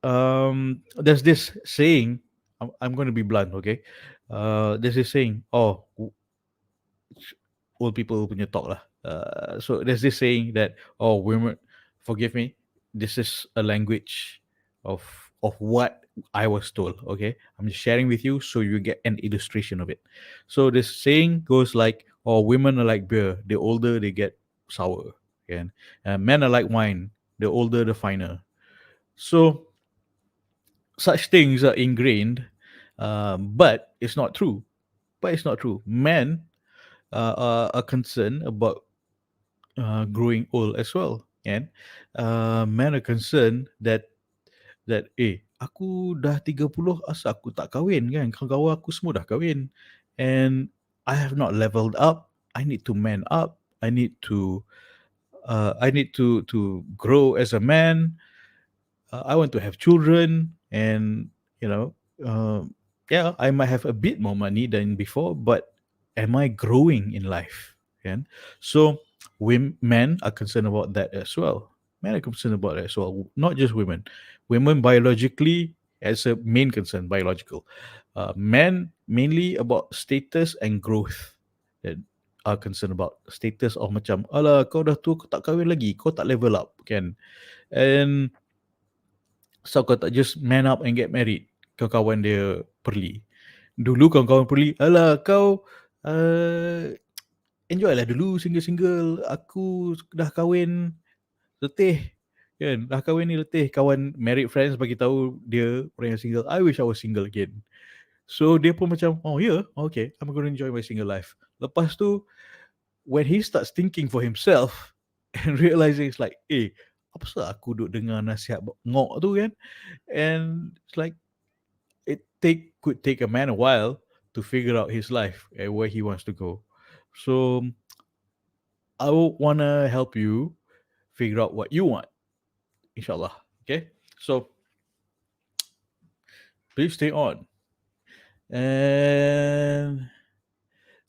There's this saying, I'm going to be blunt, okay? There's this saying, oh, old people punya talk lah. So there's this saying that, oh, women, forgive me, this is a language of what I was told. Okay, I'm just sharing with you so you get an illustration of it. So this saying goes like, oh, women are like beer. The older they get sour. Okay? Men are like wine. The older the finer. So such things are ingrained, but it's not true. Men are concerned about growing old as well, and men are concerned that aku dah 30, asal aku tak kahwin, kan? Kawan-kawan aku semua dah kahwin, and I have not leveled up. I need to man up. I need to grow as a man. I want to have children, and you know, yeah, I might have a bit more money than before, but am I growing in life? And so, men are concerned about that as well. Men are concerned about that as well, not just women. Women biologically as a main concern, biological. Men mainly about status and growth, that are concerned about status of macam, alah kau dah tua, kau tak kahwin lagi, kau tak level up, kan? And so kau tak just man up and get married. Kawan-kawan dia perli. Dulu kawan-kawan perli, alah kau enjoy lah dulu single-single. Aku dah kahwin, letih. Kan? Dah kahwin ni letih. Kawan married friends bagi tahu dia orang yang single. I wish I was single again. So dia pun macam, oh yeah, okay, I'm going to enjoy my single life. Lepas tu, when he starts thinking for himself and realizing it's like, apa sebab aku duk dengar nasihat ngok tu, kan? And it's like, could take a man a while to figure out his life and where he wants to go. So I will wanna help you figure out what you want, inshallah. Okay, so please stay on. And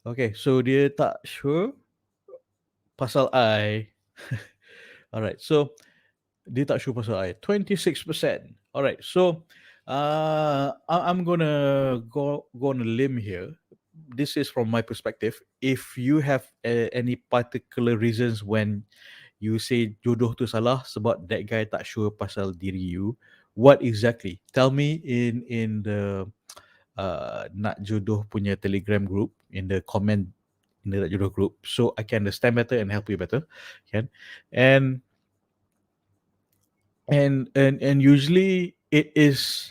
okay, so dia tak sure pasal I. Alright, so dia tak sure pasal I. 26%. Alright, so I'm gonna go on a limb here. This is from my perspective. If you have any particular reasons when you say jodoh tu salah sebab that guy tak sure pasal diri you, what exactly? Tell me in the Nak Jodoh punya Telegram group, in the comment in the Nak Jodoh group, so I can understand better and help you better, kan? And usually it is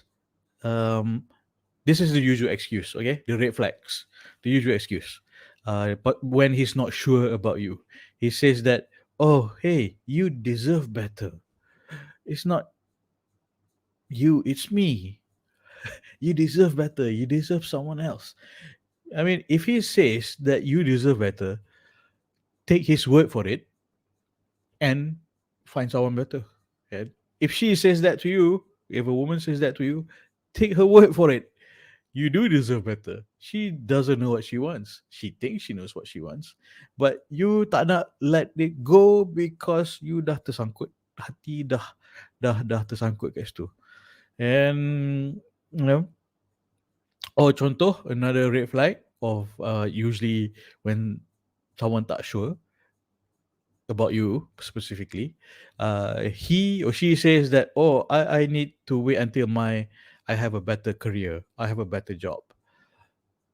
this is the usual excuse, okay? The red flags, the usual excuse. But when he's not sure about you, he says that, oh, hey, you deserve better. It's not you, it's me. You deserve better. You deserve someone else. I mean, if he says that you deserve better, take his word for it and find someone better. Okay? If she says that to you, if a woman says that to you, take her word for it. You do deserve better. She doesn't know what she wants. She thinks she knows what she wants. But you tak nak let it go because you dah tersangkut. Hati dah tersangkut kat situ. And, you know, Or contoh, another red flag of usually when someone tak sure about you specifically, he or she says that, oh, I need to wait until I have a better career, I have a better job.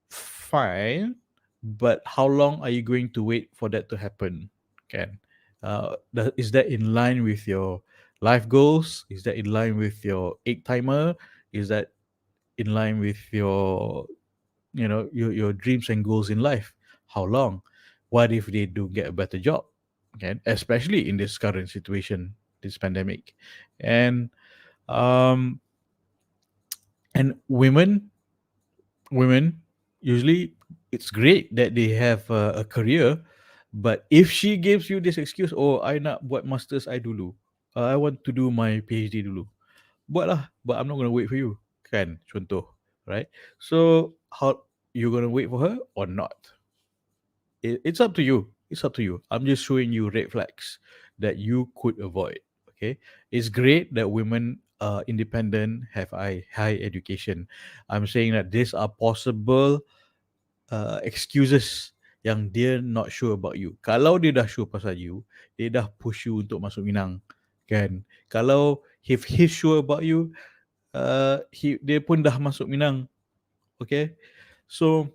Fine, but how long are you going to wait for that to happen? Can is that in line with your life goals? Is that in line with your eight timer? Is that in line with your your dreams and goals in life? How long? What if they do get a better job? Okay, especially in this current situation, this pandemic, and um, and women usually, it's great that they have a career, but if she gives you this excuse, oh, I nak buat masters I dulu, I want to do my PhD dulu, buatlah, but I'm not going to wait for you, kan, contoh, right? So how you going to wait for her or not? It's up to you. It's up to you. I'm just showing you red flags that you could avoid. Okay, it's great that women are independent, have high education. I'm saying that these are possible excuses yang dia not sure about you. Kalau dia dah sure pasal you, dia dah push you untuk masuk Minang, kan? Kalau if he's sure about you, dia pun dah masuk Minang, okay? So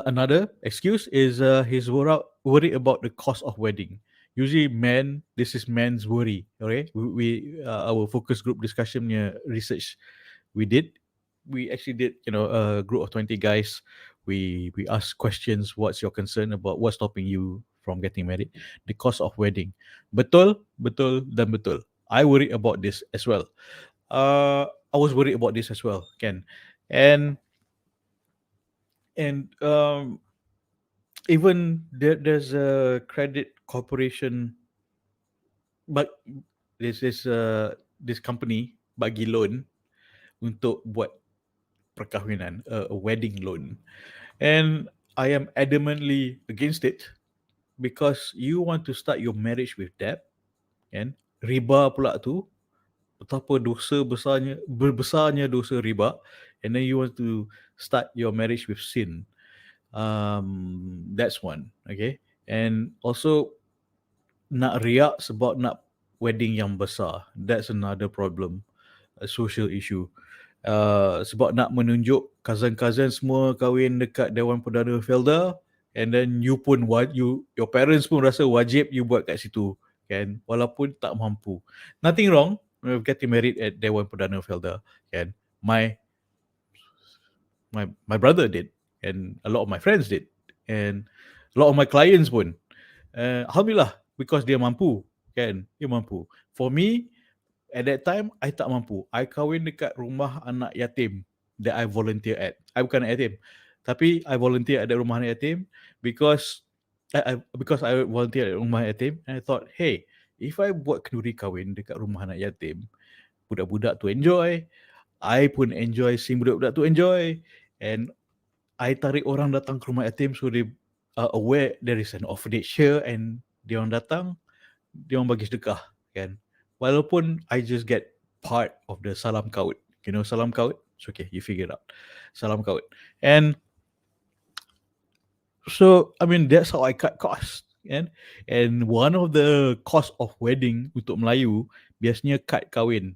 another excuse is worried about the cost of wedding. Usually, this is men's worry. Okay, our focus group discussion research we did. We actually did, a group of 20 guys. We asked questions. What's your concern about? What's stopping you from getting married? The cost of wedding. Betul, betul, dan betul. I worry about this as well. I was worried about this as well, Ken, and and even there's a credit corporation, but this company bagi loan untuk buat perkahwinan, a wedding loan, and I am adamantly against it because you want to start your marriage with debt, and riba pula tu, betapa besarnya dosa riba, and then you want to start your marriage with sin. That's one, okay, and also nak riak sebab nak wedding yang besar. That's another problem, a social issue. Sebab nak menunjuk cousin-cousin semua kahwin dekat Dewan Perdana Felda, and then your parents pun rasa wajib you buat kat situ, kan, walaupun tak mampu. Nothing wrong with getting married at Dewan Perdana Felda, kan. My brother did, and a lot of my friends did, and a lot of my clients pun. Alhamdulillah, because dia mampu, kan, dia mampu. For me, at that time, I tak mampu. I kahwin dekat rumah anak yatim that I volunteer at. I bukan anak yatim, tapi I volunteer at the rumah anak yatim because I volunteer at rumah anak yatim, and I thought, hey, if I buat kenduri kahwin dekat rumah anak yatim, budak-budak tu enjoy, I pun enjoy, seeing budak-budak tu enjoy, and I tarik orang datang ke rumah yatim, so they are aware there is an orphanage here, and dia orang datang, dia orang bagi sedekah, kan. Walaupun I just get part of the salam kaut. You know salam kaut? It's okay, you figure it out. Salam kaut. And so, I mean, that's how I cut costs. And one of the cost of wedding untuk Melayu, biasanya kad kahwin.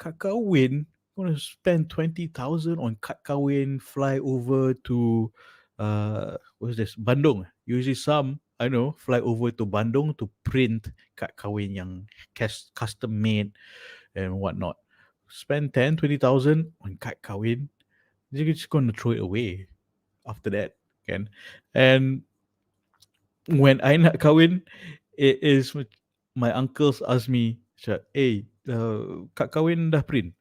Kad kahwin, you want to spend 20,000 on kad kahwin, fly over to, what's this, Bandung. Usually I know, fly over to Bandung to print kad kahwin yang custom made and whatnot. Spend 10-20,000 on kad kahwin, you're just going to throw it away after that, kan? And when I nak kahwin, it is my uncles ask me, hey, kad kahwin dah print?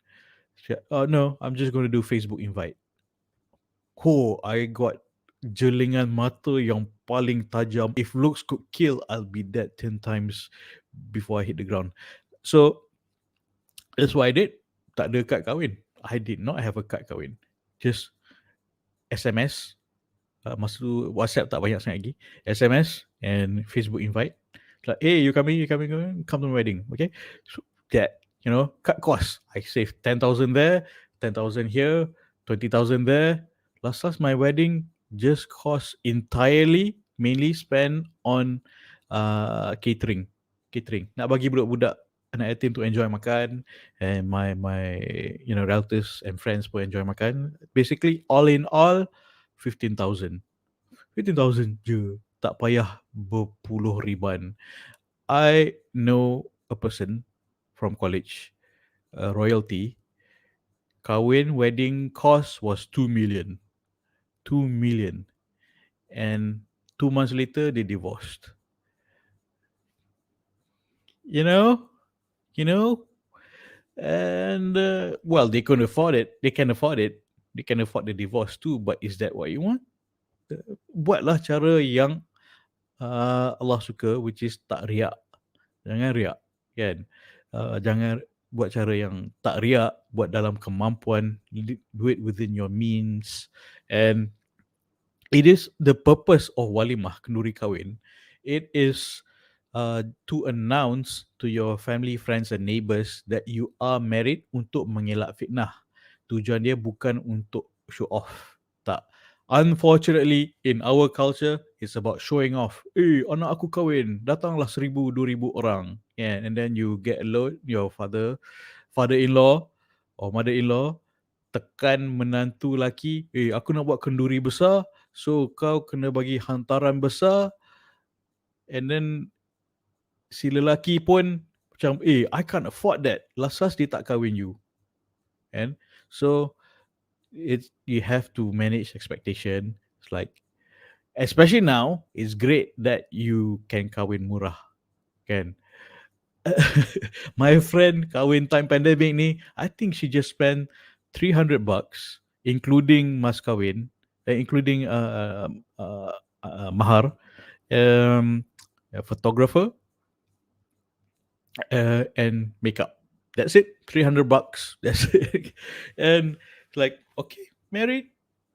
No, I'm just going to do Facebook invite. Oh, I got jelingan mata yang paling tajam. If looks could kill, I'll be dead 10 times before I hit the ground. So that's what I did. Tak ada kad kahwin. I did not have a kad kahwin. Just SMS. Masa tu WhatsApp tak banyak sangat lagi. SMS and Facebook invite. Like, hey, you coming, come to my wedding. Okay. So that, cut cost. I saved 10,000 there, 10,000 here. 20,000 there. Last my wedding just cost entirely, mainly spent on catering. Catering. Nak bagi budak-budak anak yatim to enjoy makan, and my relatives and friends pun enjoy makan. Basically all in all 15,000. 15,000 je. Tak payah berpuluh riban. I know a person from college, royalty, kahwin wedding cost was 2 million. 2 million. And 2 months later, they divorced. You know? You know? And, well, they couldn't afford it. They can afford it. They can afford the divorce too. But is that what you want? Buatlah cara yang Allah suka, which is tak riak. Jangan riak. Kan? Jangan buat cara yang tak riak, buat dalam kemampuan, do it within your means. And it is the purpose of walimah, kenduri kahwin. It is to announce to your family, friends and neighbors that you are married untuk mengelak fitnah. Tujuan dia bukan untuk show off. Tak. Unfortunately, in our culture, it's about showing off. Anak aku kahwin, datanglah 1,000, 2,000 orang. Yeah, and then you get alone, your father-in-law or mother-in-law tekan menantu laki, aku nak buat kenduri besar, so kau kena bagi hantaran besar. And then si lelaki pun macam, I can't afford that. Lasas dia tak kahwin you. And so you have to manage expectation. It's like, especially now, it's great that you can kahwin murah. Kan? My friend kahwin time pandemic ni, I think she just spent $300, including mas kahwin, including mahar, a photographer, and makeup. That's it. $300. That's it. And like, okay, married.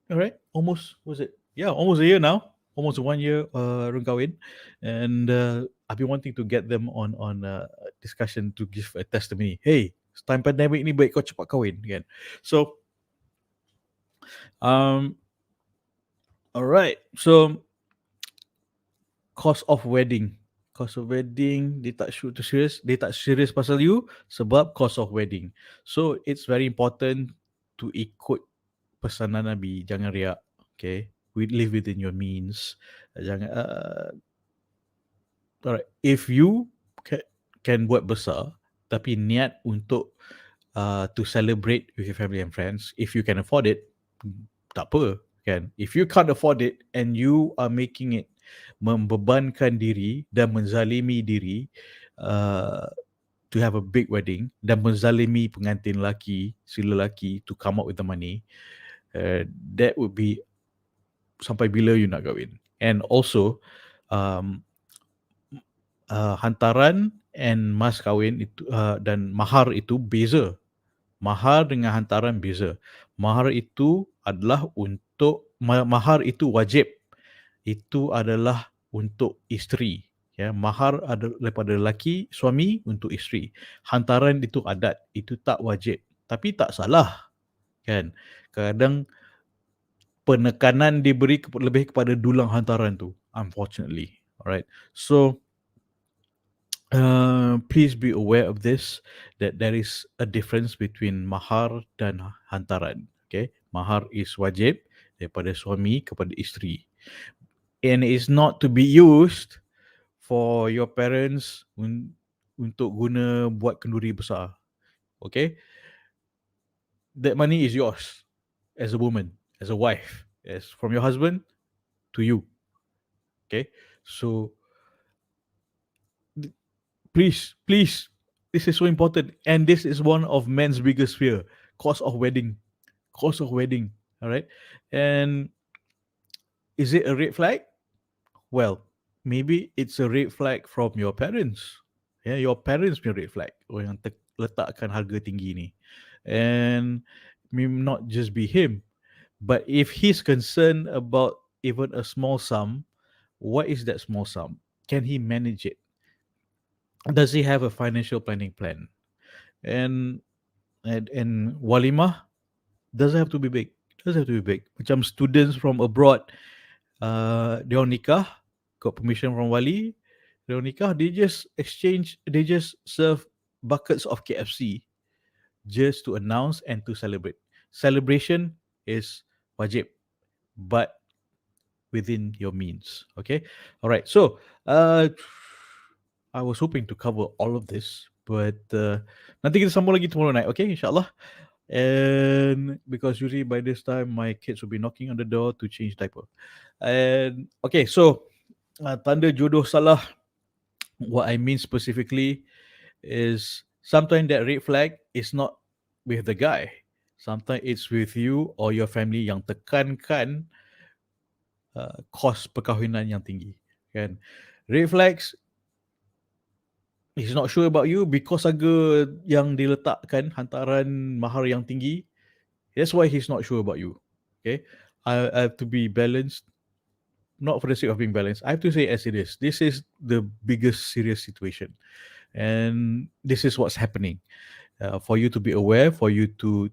All right. Almost, was it? Yeah, almost a year now. Almost 1 year orang kahwin. And I've been wanting to get them on discussion to give a testimony. Hey, time pandemic ni baik kau cepat kahwin kan. So all right. So cost of wedding. Cost of wedding, dia tak serious. Dia tak serious pasal you sebab cost of wedding. So it's very important to ikut pesanan Nabi. Jangan riak. Okay. We live within your means. Jangan. Alright. If you can buat besar, tapi niat untuk to celebrate with your family and friends, if you can afford it, tak apa. Kan? If you can't afford it and you are making it membebankan diri dan menzalimi diri to have a big wedding dan menzalimi pengantin lelaki, si lelaki to come up with the money, that would be sampai bila you nak kahwin. And also hantaran and mas kahwin itu dan mahar itu beza. Mahar dengan hantaran beza. Mahar itu adalah untuk, mahar itu wajib. Itu adalah untuk isteri. Ya, mahar ada daripada lelaki, suami untuk isteri. Hantaran itu adat, itu tak wajib. Tapi tak salah. Kan? Kadang penekanan diberi lebih kepada dulang hantaran tu, unfortunately. Alright. So please be aware of this, that there is a difference between mahar dan hantaran. Okay, mahar is wajib daripada suami kepada isteri, and is not to be used for your parents untuk guna buat kenduri besar. Okay, that money is yours as a woman, as a wife, as from your husband to you. Okay, so please, this is so important, and this is one of men's biggest fear: cost of wedding. All right. And is it a red flag? Well, maybe it's a red flag from your parents. Yeah, your parents punya red flag, orang yang letakkan harga tinggi ni. And may not just be him, but if he's concerned about even a small sum, what is that small sum? Can he manage it? Does he have a financial planning plan? And walimah doesn't have to be big. Doesn't have to be big. Macam students from abroad, they all nikah, got permission from wali, they all nikah, they just serve buckets of KFC just to announce and to celebrate. Celebration is wajib, but within your means. Okay. All right. So, I was hoping to cover all of this, but nanti kita sambung lagi tomorrow night. Okay, inshallah. And because usually by this time my kids will be knocking on the door to change diaper. And okay, so Tanda JODOH SALAH. What I mean specifically is sometimes that red flag is not with the guy. Sometimes it's with you or your family yang tekankan kos perkahwinan yang tinggi. Kan? Red flags, he's not sure about you because harga yang diletakkan hantaran mahar yang tinggi. That's why he's not sure about you. Okay, I have to be balanced, not for the sake of being balanced. I have to say as it is. This is the biggest serious situation, and this is what's happening. For you to be aware, for you to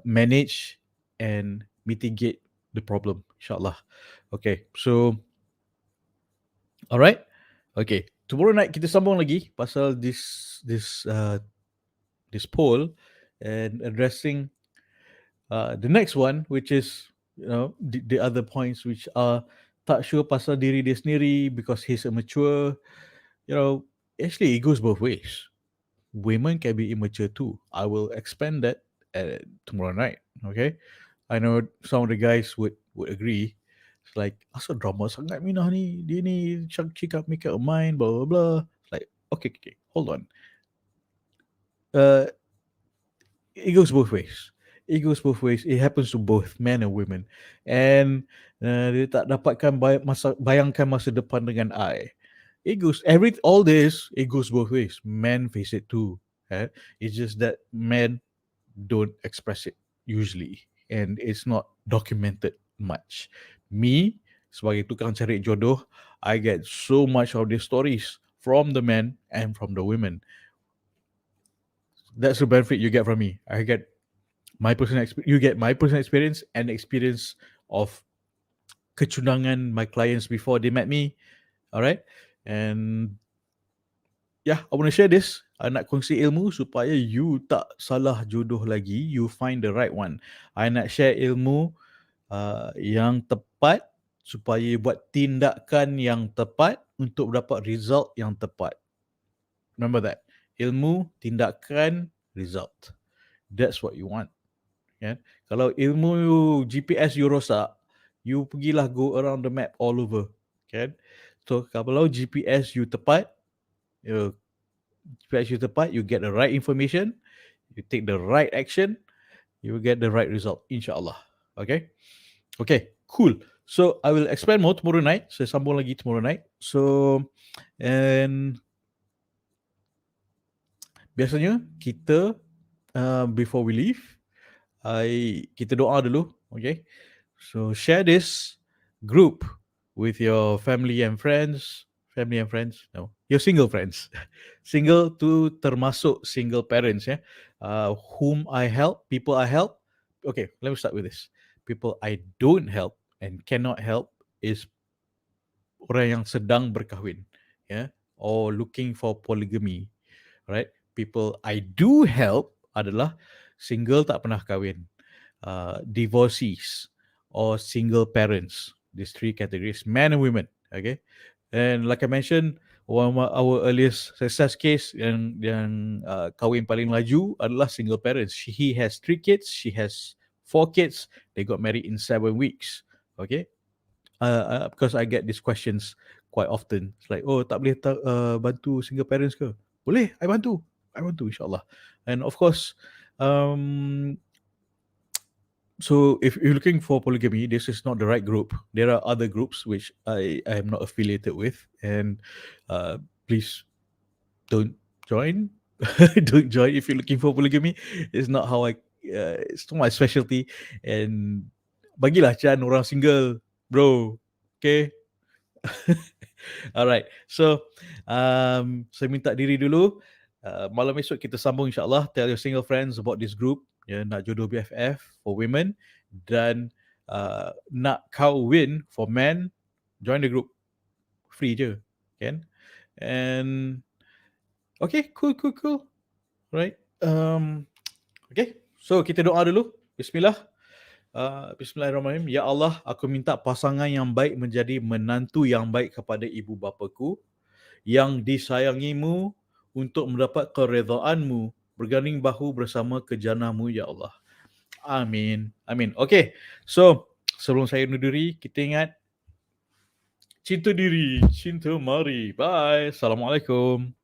manage and mitigate the problem, inshallah. Okay, so alright, okay. Tomorrow night kita sambung lagi pasal this poll and addressing the next one, which is the other points which are tak sure pasal diri dia sendiri because he's immature. Actually it goes both ways. Women can be immature too. I will expand that tomorrow night. Okay, I know some of the guys would agree. It's like, asal drama sangat Minah ni, dia ni cakap make up a mind, blah blah blah. It's like, okay, hold on. It goes both ways. It goes both ways. It happens to both men and women. And dia tak dapatkan bayangkan masa depan dengan I. It goes all this. It goes both ways. Men face it too. It's just that men don't express it usually, and it's not documented much. Me, sebagai tukang cari jodoh, I get so much of these stories from the men and from the women. That's the benefit you get from me. I get my personal experience. You get my personal experience and experience of kecundangan my clients before they met me. All right, and yeah, I want to share this. I nak kongsi ilmu supaya you tak salah jodoh lagi. You find the right one. I nak share ilmu yang tepat supaya buat tindakan yang tepat untuk dapat result yang tepat. Remember that. Ilmu, tindakan, result. That's what you want. Yeah? Kalau ilmu GPS you rosak, you pergilah go around the map all over. Okay? So kalau GPS you tepat, you get the right information, you take the right action, you will get the right result, insyaAllah. Okay, cool. So I will expand more tomorrow night. Saya sambung lagi tomorrow night. So, and biasanya kita before we leave, kita doa dulu. Okay, so share this group with your family and friends. No, your single friends. Single tu termasuk single parents, yeah. Whom I help, people I help. Okay, let me start with this. People I don't help and cannot help is orang yang sedang berkahwin, yeah, or looking for polygamy, right? People I do help adalah single tak pernah kahwin, divorcees, or single parents. These three categories, men and women. Okay, and like I mentioned, one of our earliest success case yang kahwin paling laju adalah single parents. He has 3 kids, she has 4 kids. They got married in 7 weeks. Okay, because I get these questions quite often. It's like, oh, tak boleh bantu single parents ke? Boleh, I bantu insyaAllah. And of course, so if you're looking for polygamy, this is not the right group. There are other groups which I am not affiliated with, and please don't join. Don't join if you're looking for polygamy. It's not how it's not my specialty. And bagilah can orang single, bro. Okay. Alright, so saya minta diri dulu. Malam esok kita sambung insyaAllah. Tell your single friends about this group, Nak Jodoh BFF for women. dan nak kahwin for men, join the group. Free je, kan? And okay, cool. Right. Okay, so kita doa dulu. Bismillah. Bismillahirrahmanirrahim. Ya Allah, aku minta pasangan yang baik menjadi menantu yang baik kepada ibu bapaku, yang disayangimu untuk mendapat keredaanmu, berganding bahu bersama ke jannahmu, ya Allah. Amin. Okay, so sebelum saya undur diri, kita ingat cinta diri, cinta mari. Bye. Assalamualaikum.